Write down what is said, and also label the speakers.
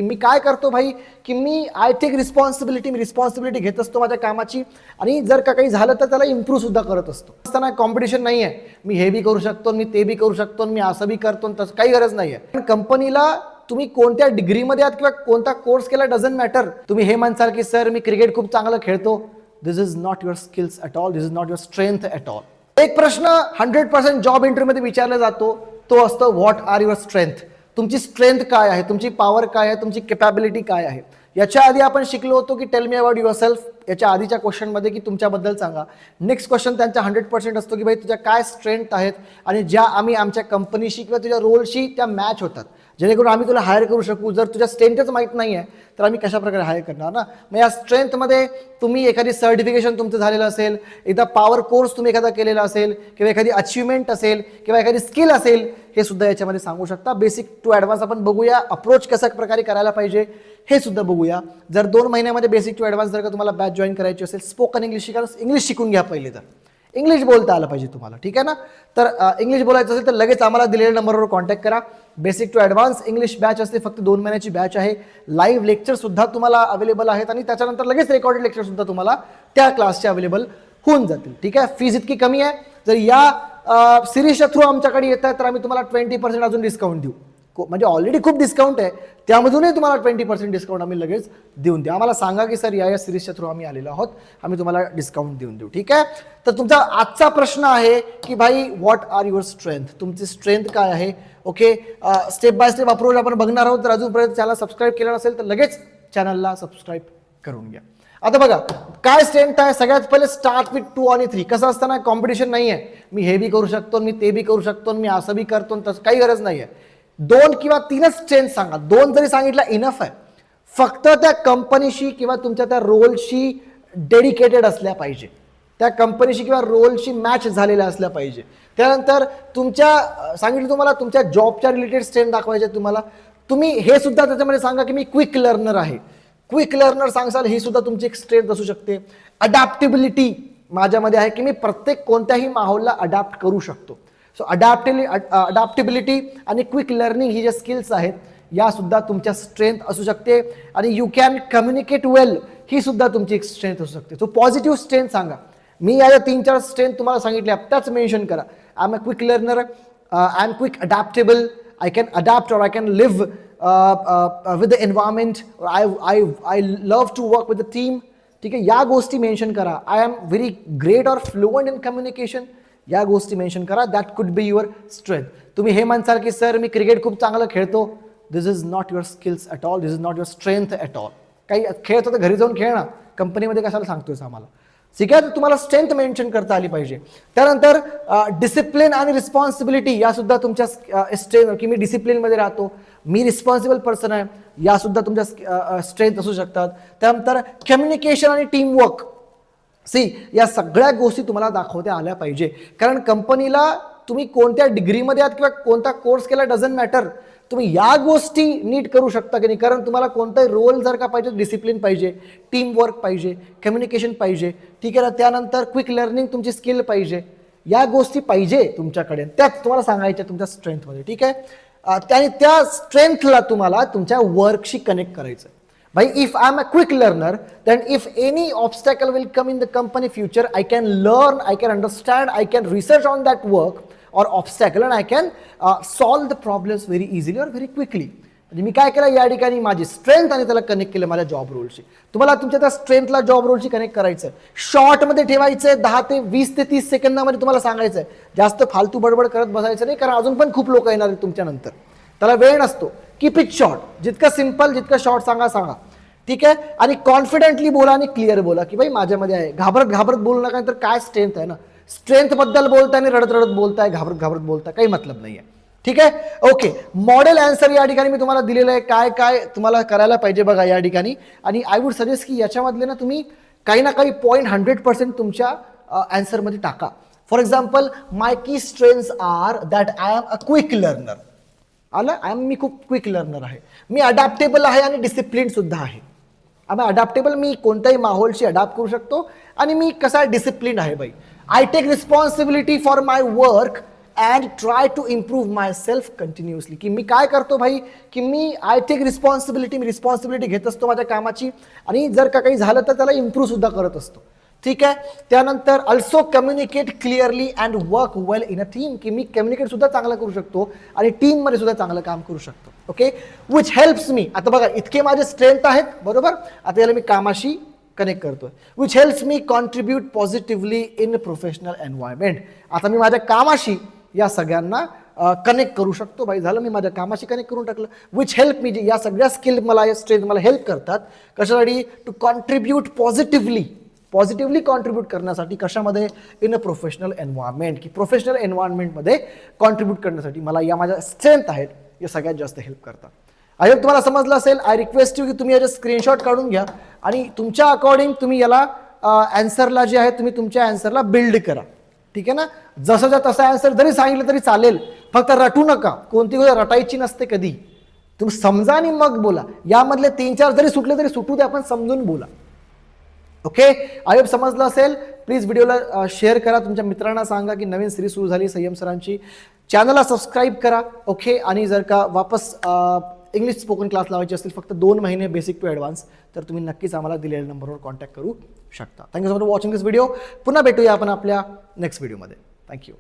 Speaker 1: मी काय करतो भाई की मी आय टेक रिस्पॉन्सिबिलिटी, मी रिस्पॉन्सिबिलिटी घेत असतो माझ्या कामाची आणि जर का काही झालं तर त्याला इम्प्रूव्ह सुद्धा करत असतो. असताना कॉम्पिटिशन नाही आहे, मी हे बी करू शकतो, मी ते बी करू शकतो, मी असं बी करतो, तसं काही गरज नाही आहे. पण कंपनीला तुम्ही कोणत्या डिग्रीमध्ये आहात किंवा कोणता कोर्स केला डझंट मॅटर. तुम्ही हे म्हणसाल की सर मी क्रिकेट खूप चांगलं खेळतो, this is not your skills at all, this is not your strength at all. एक प्रश्न 100% जॉब इंटरव्ह्यूमध्ये विचारला जातो, तो असतो व्हॉट आर युअर स्ट्रेंथ. तुमची स्ट्रेंथ काय आहे, तुमची पॉवर काय आहे, तुमची कॅपॅबिलिटी काय आहे. याच्या आधी आपण शिकलो होतो की tell me about your self, याच्या आधीच्या क्वेश्चनमध्ये की तुमच्याबद्दल सांगा. नेक्स्ट क्वेश्चन त्यांचा 100% असतो की भाई तुझ्या काय स्ट्रेंथ आहेत आणि ज्या आम्ही आमच्या कंपनीशी किंवा तुझ्या रोलशी त्या मॅच होतात, जेणेकरून आम्ही तुला हायर करू शकू. जर तुझ्या स्ट्रेंथच माहीत नाही आहे तर आम्ही कशा प्रकारे हायर करणार ना. मग या स्ट्रेंथमध्ये तुम्ही एखादी सर्टिफिकेशन तुमचं झालेलं असेल, एकदा पॉवर कोर्स तुम्ही एखादा केलेला असेल किंवा एखादी अचिव्हमेंट असेल किंवा एखादी स्किल असेल, हे सुद्धा याच्यामध्ये सांगू शकता. बेसिक टू ॲडव्हान्स आपण बघूया, अप्रोच कशा प्रकारे करायला पाहिजे हे सुद्धा बघूया. जर 2 महिन्यामध्ये बेसिक टू ॲडव्हान्स जर का तुम्हाला बॅच जॉईन करायची असेल, स्पोकन इंग्लिश शिका, इंग्लिश शिकून घ्या पहिले. तर इंग्लिश बोलता आलं पाहिजे तुम्हाला, ठीक आहे ना. तर इंग्लिश बोलायचं असेल तर लगेच आम्हाला दिलेल्या नंबरवर कॉन्टॅक्ट करा. Basic to advance English batch असते, फक्त 2 महिन्याची बॅच आहे. लाईव्ह लेक्चर सुद्धा तुम्हाला अवेलेबल आहेत आणि त्याच्यानंतर लगेच रेकॉर्डेड लेक्चर सुद्धा तुम्हाला त्या क्लासचे अवेलेबल होऊन जातील, ठीक आहे. फीज इतकी कमी आहे, जर या सिरीजच्या थ्रू आमच्याकडे येत आहे तर आम्ही तुम्हाला 20% अजून डिस्काउंट देऊ. म्हणजे ऑलरेडी खूप डिस्काउंट आहे, त्यामधूनही तुम्हाला 20% डिस्काउंट आम्ही लगेच देऊन देऊ. आम्हाला सांगा की सर या सिरीजच्या थ्रू आम्ही आलेलो आहोत, आम्ही तुम्हाला डिस्काउंट देऊन देऊ, ठीक आहे. तर तुमचा आजचा प्रश्न आहे की भाई व्हॉट आर युअर स्ट्रेंथ, तुमची स्ट्रेंथ काय आहे. Okay, step by step approach आपण बघणार आहोत. तर अजूनपर्यंत चॅनल सबस्क्राईब केलं नसेल तर लगेच चॅनलला सबस्क्राईब करून घ्या. आता बघा काय स्ट्रेंथ आहे. सगळ्यात पहिले स्टार्ट विथ 2 आणि 3. कसं असतं ना, कॉम्पिटिशन नाही आहे, मी हे बी करू शकतो, मी ते बी करू शकतो, मी असं बी करतो, तसं काही गरज नाही आहे. 2 किंवा 3च स्ट्रेंथ सांगा. 2 जरी सांगितलं इनफ आहे. फक्त त्या कंपनीशी किंवा तुमच्या त्या रोलशी डेडिकेटेड असल्या पाहिजे, त्या कंपनीशी किंवा रोलशी मॅच झालेल्या असल्या पाहिजे. त्यानंतर तुमच्या सांगितलं तुम्हाला तुमच्या जॉबच्या रिलेटेड स्ट्रेंथ दाखवायचे तुम्हाला. तुम्ही हे सुद्धा त्याच्यामध्ये सांगा की मी क्विक लर्नर आहे. क्विक लर्नर सांगसाल, ही सुद्धा तुमची एक स्ट्रेंथ असू शकते. अडॅप्टेबिलिटी माझ्यामध्ये आहे की मी प्रत्येक कोणत्याही माहोलला अडॅप्ट करू शकतो. सो अडॅप्टेबिलिटी आणि क्विक लर्निंग ही ज्या स्किल्स आहेत या सुद्धा तुमच्या स्ट्रेंथ असू शकते. आणि यू कॅन कम्युनिकेट वेल, ही सुद्धा तुमची एक स्ट्रेंथ असू शकते. सो पॉझिटिव्ह स्ट्रेंथ सांगा. मी या 3-4 स्ट्रेंथ तुम्हाला सांगितल्या, त्याच मेन्शन करा. I am a quick learner, I am quick adaptable, I can adapt or I can live with the environment, or I love to work with the team. ठीक आहे, या गोष्टी मेन्शन करा. आय एम व्हेरी ग्रेट और fluent in communication, या गोष्टी mention करा. That could be your strength. तुम्ही हे म्हणसाल की सर मी क्रिकेट खूप चांगलं खेळतो, this is not your skills at all, this is not your strength at all. काही खेळतो तर घरी जाऊन खेळ ना, कंपनीमध्ये कशाला सांगतोय आम्हाला, ठीक आहे. तर तुम्हाला स्ट्रेंथ मेन्शन करता आली पाहिजे. त्यानंतर डिसिप्लिन आणि रिस्पॉन्सिबिलिटी या सुद्धा तुमच्या स्ट्रेंथ, की मी डिसिप्लिनमध्ये राहतो, मी रिस्पॉन्सिबल पर्सन आहे, या सुद्धा तुमच्या स्ट्रेंथ असू शकतात. त्यानंतर कम्युनिकेशन आणि टीमवर्क, या सगळ्या गोष्टी तुम्हाला दाखवता आल्या पाहिजे. कारण कंपनीला तुम्ही कोणत्या डिग्रीमध्ये आहात किंवा कोणता कोर्स केला डझंट मॅटर, तुम्ही या गोष्टी नीट करू शकता की नाही. कारण तुम्हाला कोणताही रोल जर का पाहिजे, डिसिप्लिन पाहिजे, टीमवर्क पाहिजे, कम्युनिकेशन पाहिजे, ठीक आहे ना. त्यानंतर क्विक लर्निंग तुमची स्किल पाहिजे, या गोष्टी पाहिजे तुमच्याकडे, त्याच तुम्हाला सांगायच्या तुमच्या स्ट्रेंथमध्ये, ठीक आहे. आणि त्या स्ट्रेंथला तुम्हाला तुमच्या वर्कशी कनेक्ट करायचं. भाई if I am a quick learner, then if any obstacle will come in the company future, I can learn, I can understand, I can research on that work or obstacle and I can solve the problems very easily or very quickly. म्हणजे मी काय केलं या ठिकाणी, माझी strength आणि त्याला connect केलं माझ्या जॉब रोलशी. तुम्हाला तुमच्या त्या स्ट्रेंथला जॉब रोलशी कनेक्ट करायचं, शॉर्टमध्ये ठेवायचं, 10 ते 20 ते 30 सेकंदामध्ये तुम्हाला सांगायचं आहे. जास्त फालतू बडबड करत बसायचं नाही, कारण अजून पण खूप लोक येणार आहेत तुमच्यानंतर, त्याला वेळ नसतो. कीप इट शॉर्ट, जितकं सिम्पल, जितकं शॉर्ट सांगा, ठीक आहे. आणि कॉन्फिडेंटली बोला आणि क्लिअर बोला की भाई माझ्यामध्ये आहे. घाबरत बोलू नका, तर काय स्ट्रेंथ आहे ना, स्ट्रेंथ बद्दल बोलताय आणि रडत बोलताय, घाबरत बोलताय, काही मतलब नाही आहे, ठीक आहे. ओके, मॉडेल आन्सर या ठिकाणी मी तुम्हाला दिलेलं आहे, काय काय तुम्हाला करायला पाहिजे बघा या ठिकाणी. आणि आय वुड सजेस्ट की याच्यामधले ना तुम्ही काही ना काही पॉईंट 100% तुमच्या आन्सरमध्ये टाका. For example, my key strengths are that I am a quick learner. आलं, मी खूप क्विक लर्नर आहे, मी अडॅप्टेबल आहे आणि डिसिप्लिन सुद्धा आहे. आम्ही अडॅप्टेबल, मी कोणत्याही माहोलशी अडॅप्ट करू शकतो, आणि मी कसा डिसिप्लिन आहे बाई. I take responsibility for my work and try to improve myself continuously. की मी काय करतो भाई, की मी आय टेक रिस्पॉन्सिबिलिटी, मी रिस्पॉन्सिबिलिटी घेत असतो माझ्या कामाची आणि जर का काही झालं तर त्याला इम्प्रूव्ह सुद्धा करत असतो. ठीक आहे. त्यानंतर also communicate clearly and work well in a team, की मी कम्युनिकेट सुद्धा चांगलं करू शकतो आणि टीममध्ये सुद्धा चांगलं काम करू शकतो. Okay, which helps me. आता बघा इतके माझे स्ट्रेंथ आहेत, बरोबर. आता याला मी कामाशी कनेक्ट करतोय. Which helps me contribute positively in professional environment. आता मी माझ्या कामाशी या सगळ्यांना कनेक्ट करू शकतो. बाई झालं, मी माझ्या कामाशी कनेक्ट करून टाकलं. विच हेल्प मी, या सगळ्या स्किल मला, या स्ट्रेंथ मला हेल्प करतात कशासाठी, टू कॉन्ट्रीब्यूट पॉझिटिव्हली कॉन्ट्रीब्यूट करण्यासाठी. कशामध्ये, इन अ प्रोफेशनल एन्व्हायरमेंट, की प्रोफेशनल एन्व्हायरमेंटमध्ये कॉन्ट्रीब्यूट करण्यासाठी मला या माझ्या स्ट्रेंथ आहेत या सगळ्यात जास्त हेल्प करतात. आय होप तुम्हाला समजलं असेल. आय रिक्वेस्ट यू की तुम्ही याचे स्क्रीनशॉट काढून घ्या आणि तुमच्या अकॉर्डिंग तुम्ही याला अँसरला जे आहे तुम्ही तुमच्या अँसरला बिल्ड करा. ठीक आहे ना. जसं तसं अँसर जरी सांगितलं तरी चालेल, फक्त रटू नका. कोणती गोष्ट रटायची नसते कधी. तुम्ही समजा आणि मग बोला. यामधले 3-4 जरी सुटले तरी सुटू दे, आपण समजून बोला. ओके, आय होप समजलं असेल. प्लीज व्हिडिओला शेअर करा, तुमच्या मित्रांना सांगा की नवीन सिरीज सुरू झाली संयम सरांची. चॅनलला सबस्क्राईब करा. ओके, आणि जर का वापस इंग्लिश स्पोकन क्लास लावायचे असतील फक्त 2 महिने बेसिक टू ॲडव्हान्स, तर तुम्ही नक्कीच आम्हाला दिलेल्या नंबरवर कॉन्टॅक्ट करू शकता. Thank you so much for watching this video. पुन्हा भेटूया आपण आपल्या नेक्स्ट व्हिडिओमध्ये. थँक्यू.